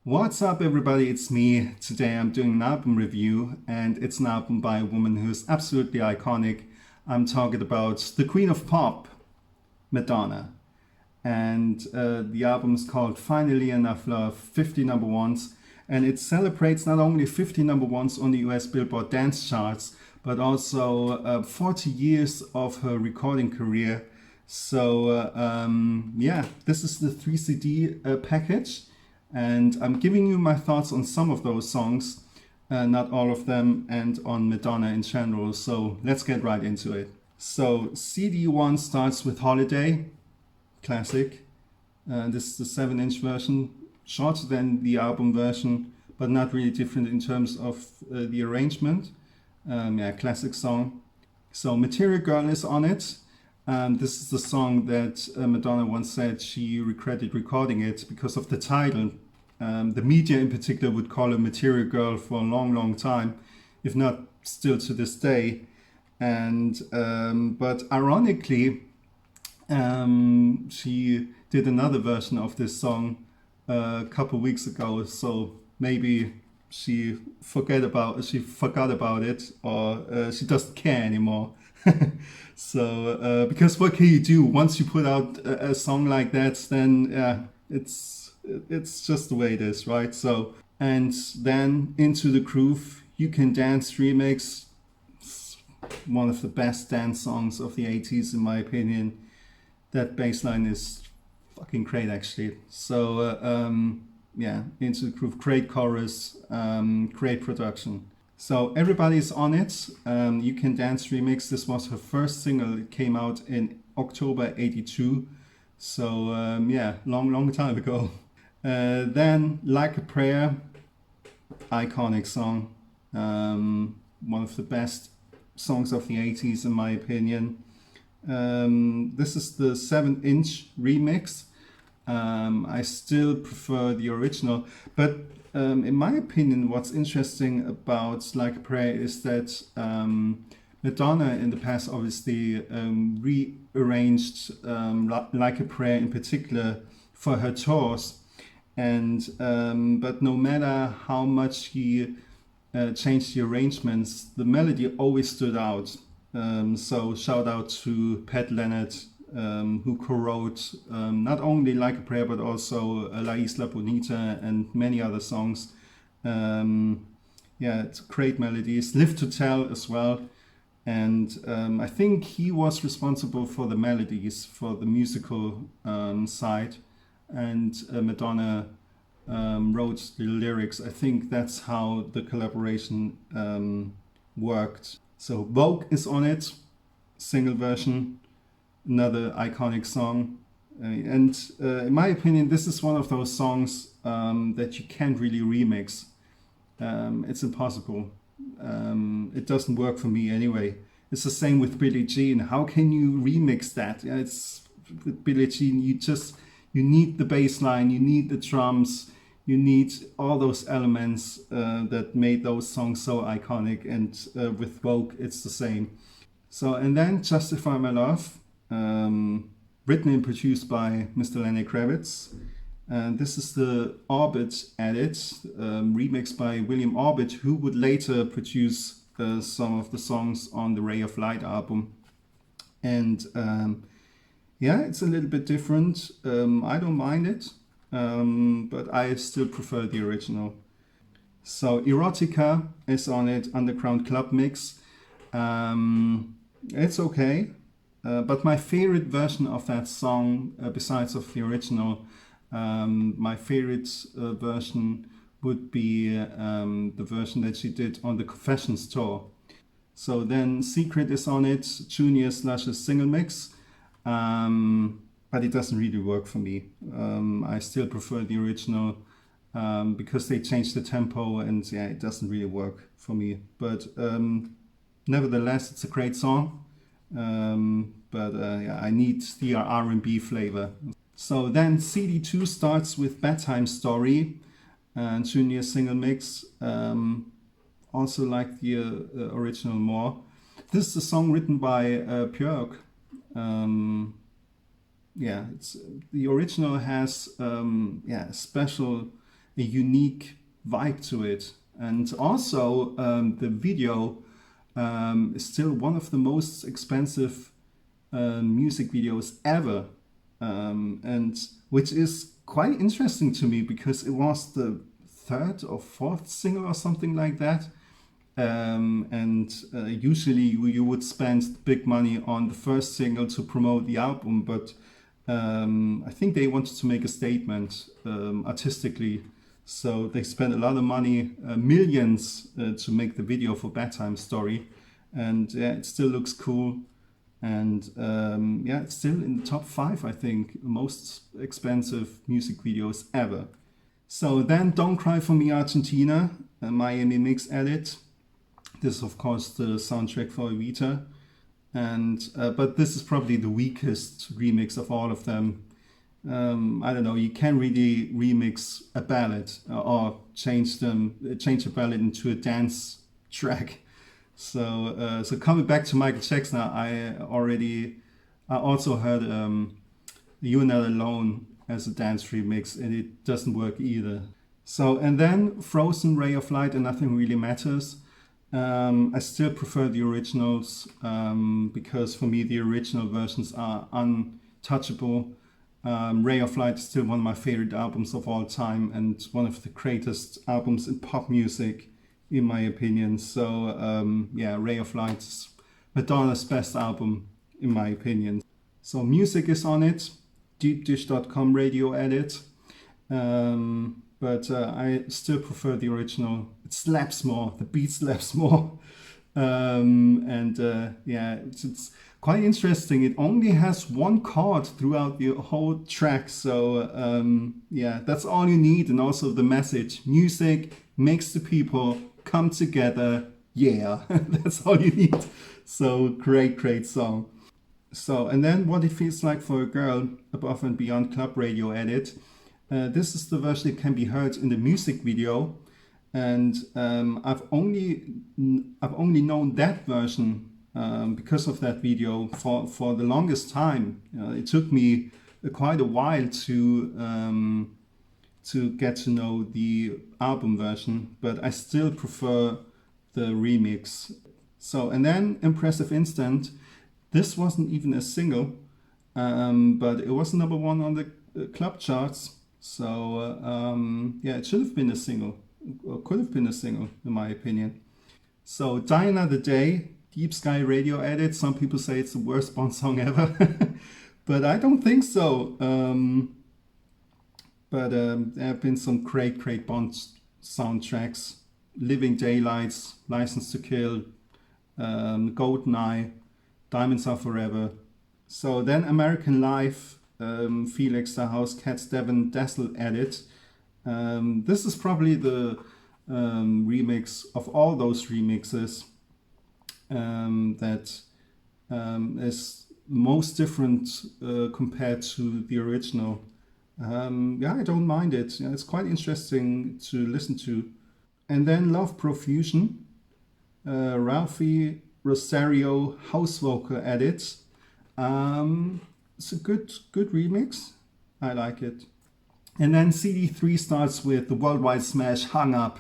What's up, everybody? It's me. Today I'm doing an album review, and it's an album by a woman who's absolutely iconic. I'm talking about the Queen of Pop, Madonna. And the album is called Finally Enough Love, 50 number ones. And it celebrates not only 50 number ones on the US Billboard dance charts, but also 40 years of her recording career. So, yeah, this is the 3 CD package. And I'm giving you my thoughts on some of those songs, not all of them, and on Madonna in general. So let's get right into it. So CD1 starts with Holiday, classic. This is the 7-inch version, shorter than the album version, but not really different in terms of the arrangement. Yeah, classic song. So Material Girl is on it. This is the song that Madonna once said she regretted recording it because of the title. The media in particular would call her Material Girl for a long, long time, if not still to this day. And but ironically, she did another version of this song a couple weeks ago. So maybe she forgot about it, or she doesn't care anymore. So because what can you do once you put out a song like that? Then it's just the way it is, right? So, and then Into the Groove, You Can Dance remix, one of the best dance songs of the 80s in my opinion. That bass line is fucking great, actually. So yeah, Into the Groove, great chorus, great production. So everybody's on it. You Can Dance remix. This was her first single. It came out in October '82. So yeah, long time ago. Then Like a Prayer, iconic song. One of the best songs of the 80s in my opinion. This is the 7-inch remix. I still prefer the original, but in my opinion, what's interesting about Like a Prayer is that Madonna in the past obviously rearranged Like a Prayer in particular for her tours, and but no matter how much he changed the arrangements, the melody always stood out. So shout out to Pat Leonard, who co-wrote not only Like a Prayer but also La Isla Bonita and many other songs. Yeah, it's great melodies. Live to Tell as well. And I think he was responsible for the melodies, for the musical side. And Madonna wrote the lyrics. I think that's how the collaboration worked. So Vogue is on it, single version, another iconic song. And in my opinion, this is one of those songs that you can't really remix. It's impossible. It doesn't work for me anyway. It's the same with Billie Jean. How can you remix that? It's with Billie Jean, you need the bass line, you need the drums, you need all those elements that made those songs so iconic. And with Vogue, it's the same. So, and then Justify My Love, written and produced by Mr. Lenny Kravitz. And this is the Orbit edit, remixed by William Orbit, who would later produce some of the songs on the Ray of Light album. And yeah, it's a little bit different. I don't mind it, but I still prefer the original. So Erotica is on it, Underground Club Mix. It's okay, but my favorite version of that song, besides of the original, my favorite version would be the version that she did on the Confessions tour. So then Secret is on it, Junior Slush's single mix, but it doesn't really work for me. I still prefer the original because they changed the tempo, and yeah, it doesn't really work for me. But nevertheless, it's a great song. But yeah, I need the R&B flavor. So then CD2 starts with Bedtime Story and Junior single mix. Also like the original more. This is a song written by Björk. Yeah, it's the original has yeah, special a unique vibe to it. And also the video is still one of the most expensive music videos ever, and which is quite interesting to me because it was the third or fourth single or something like that. And usually you would spend big money on the first single to promote the album, but I think they wanted to make a statement artistically, so they spent a lot of money, millions, to make the video for Bedtime Story, and yeah, it still looks cool. And yeah, it's still in the top 5, I think, most expensive music videos ever. So then Don't Cry For Me Argentina, a Miami mix edit. This is of course the soundtrack for Evita. And but this is probably the weakest remix of all of them. I don't know, you can't really remix a ballad or change a ballad into a dance track. So so coming back to Michael Jackson, I also heard You're Not Alone as a dance remix, and it doesn't work either. So, and then Frozen, Ray of Light, and Nothing Really Matters. I still prefer the originals because for me the original versions are untouchable. Ray of Light is still one of my favorite albums of all time and one of the greatest albums in pop music, in my opinion. So yeah, Ray of Light is Madonna's best album, in my opinion. So music is on it, deepdish.com radio edit. But I still prefer the original. It slaps more, the beat slaps more. And yeah, it's quite interesting. It only has one chord throughout the whole track. So yeah, that's all you need. And also the message, music makes the people come together. Yeah, that's all you need. So great song. So, and then What It Feels Like for a Girl, Above and Beyond Club Radio edit. This is the version that can be heard in the music video, and I've only known that version because of that video for the longest time. It took me quite a while to get to know the album version, but I still prefer the remix. So, and then Impressive Instant. This wasn't even a single, but it was number 1 on the club charts. So yeah, it should have been a single, or could have been a single, in my opinion. So Die Another Day, Deep Sky radio edit. Some people say it's the worst Bond song ever, but I don't think so. But there have been some great Bond soundtracks: Living Daylights, License to Kill, GoldenEye, Diamonds Are Forever. So then American Life, Felix the House Cats Devon Dazzle edit. This is probably the remix of all those remixes that is most different compared to the original. Yeah, I don't mind it. Yeah, it's quite interesting to listen to. And then Love Profusion, Ralphie Rosario house vocal edit. It's a good remix. I like it. And then CD3 starts with the worldwide smash Hung Up,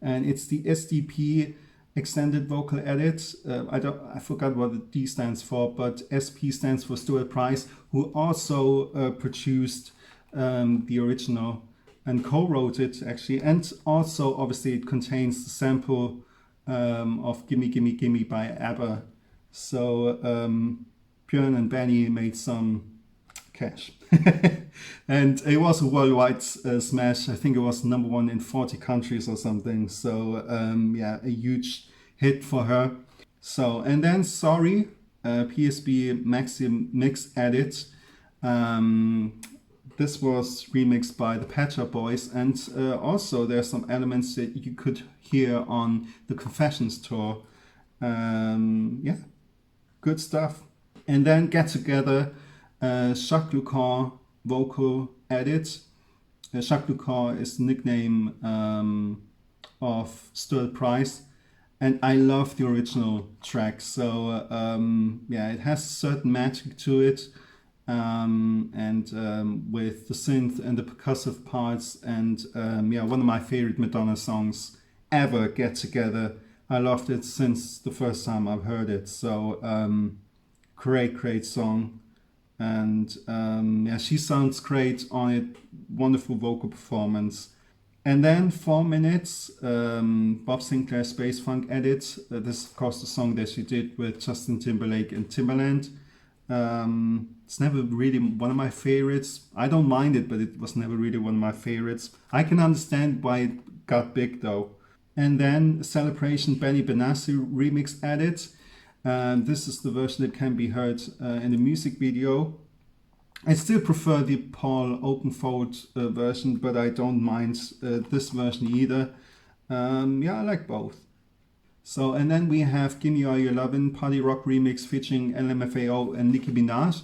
and it's the SDP extended vocal edit. I forgot what the D stands for, but SP stands for Stuart Price, who also produced the original and co-wrote it actually, and also obviously it contains the sample of Gimme Gimme Gimme by ABBA. So Björn and Benny made some cash. And it was a worldwide smash. I think it was number 1 in 40 countries or something. So yeah, a huge hit for her. So, and then Sorry, PSB Maxim Mix edit. This was remixed by the Pet Shop Boys, and also there's some elements that you could hear on the Confessions tour. Yeah, good stuff. And then Get Together, Jacques Lucan vocal edit. Jacques Lucan is the nickname of Stuart Price, and I love the original track. So yeah, it has a certain magic to it. and with the synth and the percussive parts, and yeah, one of my favorite Madonna songs ever, Get Together. I loved it since the first time I've heard it. So great song, and yeah, she sounds great on it. Wonderful vocal performance. And then 4 minutes, Bob Sinclair's Space Funk edit. This is of course the song that she did with Justin Timberlake and Timbaland. It's never really one of my favorites. I don't mind it, but it was never really one of my favorites. I can understand why it got big though. And then Celebration Benny Benassi remix edit. This is the version that can be heard in the music video. I still prefer the Paul Oakenfold version, but I don't mind this version either. Yeah, I like both. So, and then we have Gimme All Your Lovin' Party Rock remix featuring LMFAO and Nicki Minaj.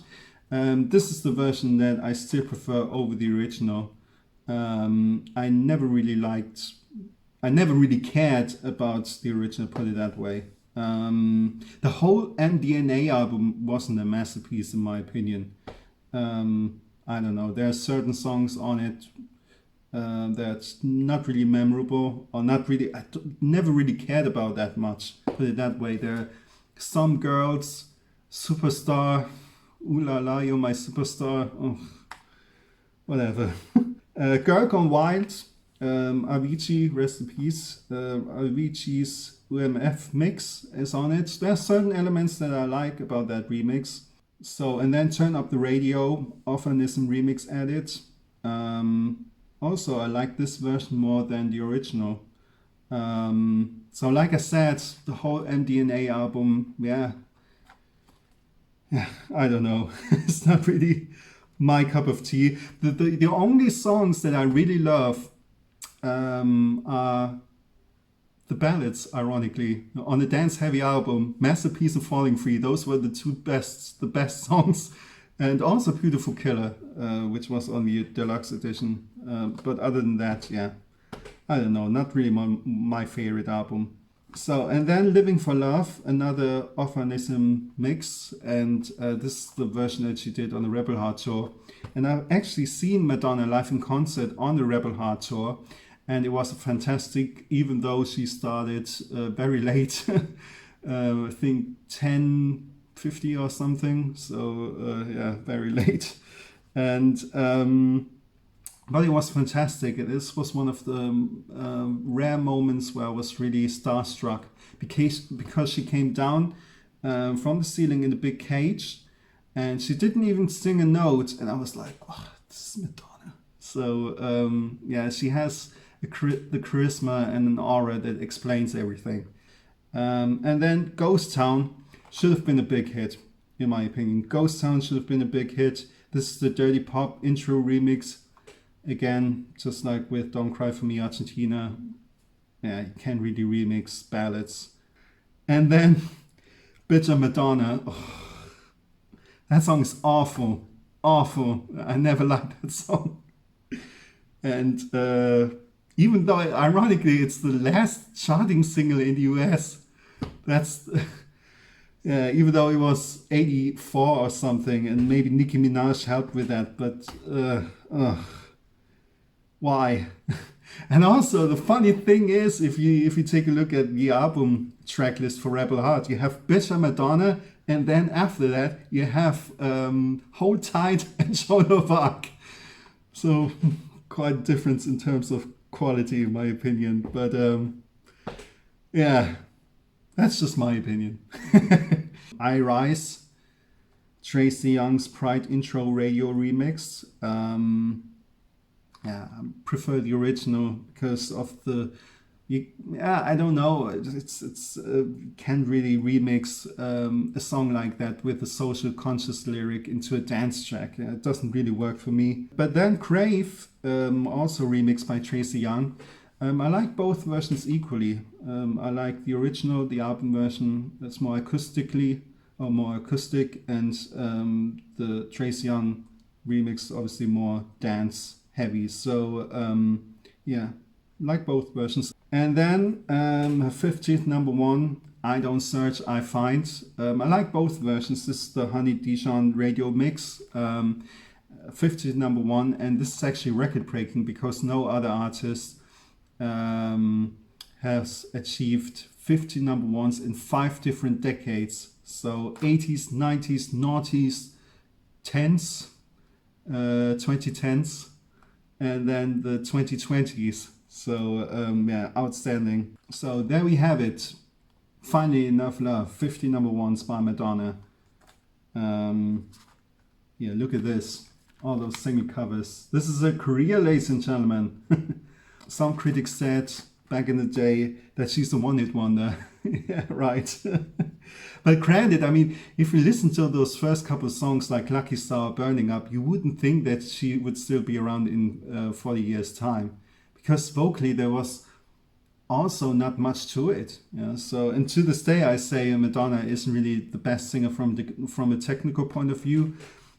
This is the version that I still prefer over the original. I never really cared about the original, put it that way. The whole MDNA album wasn't a masterpiece in my opinion. I don't know, there are certain songs on it that's not really memorable, or not really, never really cared about that much, put it that way. There are Some Girls, Superstar, Ooh La La, You're My Superstar, oh, whatever. Girl Gone Wild, Avicii, rest in peace, Avicii's UMF mix is on it. There are certain elements that I like about that remix. So, and then Turn Up the Radio, Orphanism remix edit. Also, I like this version more than the original. So, like I said, the whole MDNA album, yeah, I don't know. It's not really my cup of tea. The only songs that I really love are the ballads, ironically. On the Dance Heavy album, Masterpiece and Falling Free, those were the best songs. And also Beautiful Killer, which was on the deluxe edition. But other than that, yeah, I don't know, not really my favorite album. So, and then Living for Love, another Orphanism mix. And this is the version that she did on the Rebel Heart tour. And I've actually seen Madonna live in concert on the Rebel Heart tour. And it was fantastic, even though she started very late. I think 10:50 or something. So yeah, very late. And but it was fantastic. This was one of the rare moments where I was really starstruck because she came down from the ceiling in a big cage, and she didn't even sing a note. And I was like, oh, this is Madonna. So yeah, she has the charisma and an aura that explains everything. And then Ghosttown should have been a big hit, in my opinion. Ghosttown should have been a big hit. This is the Dirty Pop intro remix. Again, just like with Don't Cry For Me Argentina. Yeah, you can't really remix ballads. And then Bitter Madonna. Oh, that song is awful. Awful. I never liked that song. And even though, ironically, it's the last charting single in the US, that's, even though it was 84 or something, and maybe Nicki Minaj helped with that, but why? And also, the funny thing is, if you take a look at the album track list for Rebel Heart, you have Bitter Madonna, and then after that, you have Hold Tight and Joan of Arc. So, quite a difference in terms of quality, in my opinion, but yeah, that's just my opinion. I Rise, Tracy Young's Pride intro radio remix. Yeah, I prefer the original because of I don't know, it's can't really remix a song like that with a social conscious lyric into a dance track. It doesn't really work for me. But then Crave, also remixed by Tracy Young. I like both versions equally. I like the original, the album version, that's more acoustic, and the Tracy Young remix, obviously more dance heavy. So yeah, like both versions. And then her 50th number one, I don't search, I find. I like both versions. This is the Honey Dijon radio mix, 50 number one, and this is actually record breaking because no other artist has achieved 50 number ones in 5 different decades. So 80s, 90s, noughties, 10s, 2010s, and then the 2020s. So yeah, outstanding. So there we have it. Finally Enough Love, 50 number ones by Madonna. Yeah, look at this. All those single covers. This is her career, ladies and gentlemen. Some critics said back in the day that she's a one-hit wonder. Yeah, right. But granted, I mean, if you listen to those first couple of songs like Lucky Star, Burning Up, you wouldn't think that she would still be around in 40 years' time. Because vocally there was also not much to it. Yeah? So, and to this day I say Madonna isn't really the best singer from a technical point of view.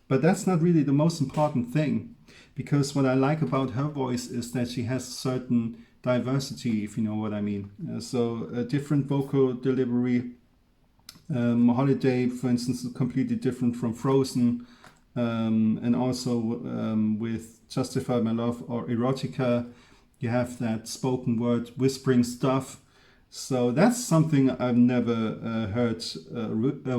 But that's not really the most important thing. Because what I like about her voice is that she has certain diversity, if you know what I mean. So a different vocal delivery. Holiday, for instance, is completely different from Frozen. And also with Justify My Love or Erotica, you have that spoken word whispering stuff. So that's something I've never heard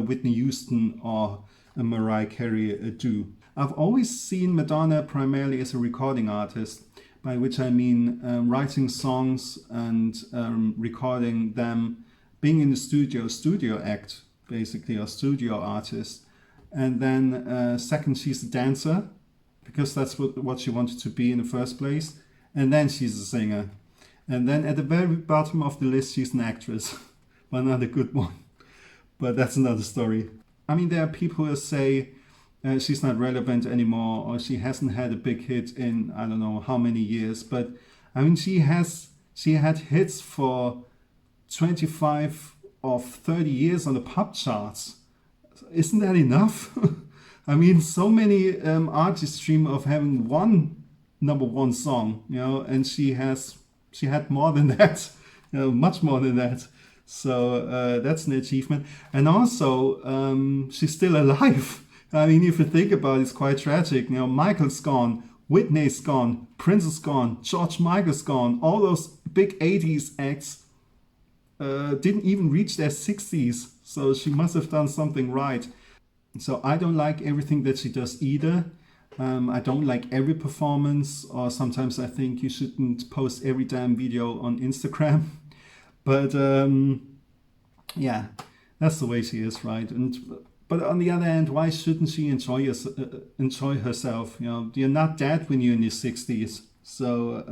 Whitney Houston or Mariah Carey do. I've always seen Madonna primarily as a recording artist, by which I mean writing songs and recording them, being in the studio act, basically, or studio artist. And then second, she's a dancer, because that's what she wanted to be in the first place. And then she's a singer. And then at the very bottom of the list, she's an actress. Well, not a good one. But that's another story. I mean, there are people who say she's not relevant anymore, or she hasn't had a big hit in I don't know how many years. But I mean, she had hits for 25 or 30 years on the pop charts. Isn't that enough? I mean, so many artists dream of having one number one song, you know, and she had more than that, you know, much more than that. So that's an achievement. And also, she's still alive. I mean, if you think about it, it's quite tragic. You know, Michael's gone, Whitney's gone, Prince is gone, George Michael's gone. All those big 80s acts didn't even reach their 60s. So she must have done something right. So I don't like everything that she does either. I don't like every performance, or sometimes I think you shouldn't post every damn video on Instagram. But yeah, that's the way she is, right? But on the other hand, why shouldn't she enjoy herself? You know, you're not dead when you're in your 60s. So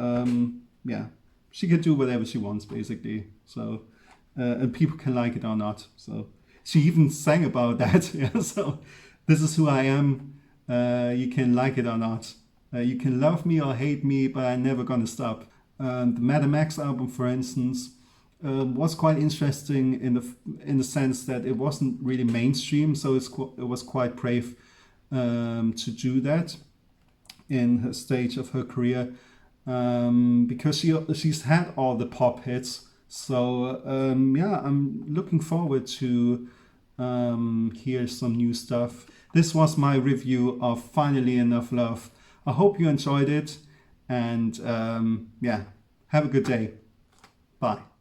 yeah, she can do whatever she wants, basically. So and people can like it or not. So she even sang about that. Yeah, so this is who I am. You can like it or not. You can love me or hate me, but I'm never gonna stop. The Madam X album, for instance, was quite interesting in the sense that it wasn't really mainstream, so it was quite brave to do that in her stage of her career, because she's had all the pop hits. So yeah, I'm looking forward to hear some new stuff. This was my review of Finally Enough Love. I hope you enjoyed it, and yeah, have a good day. Bye.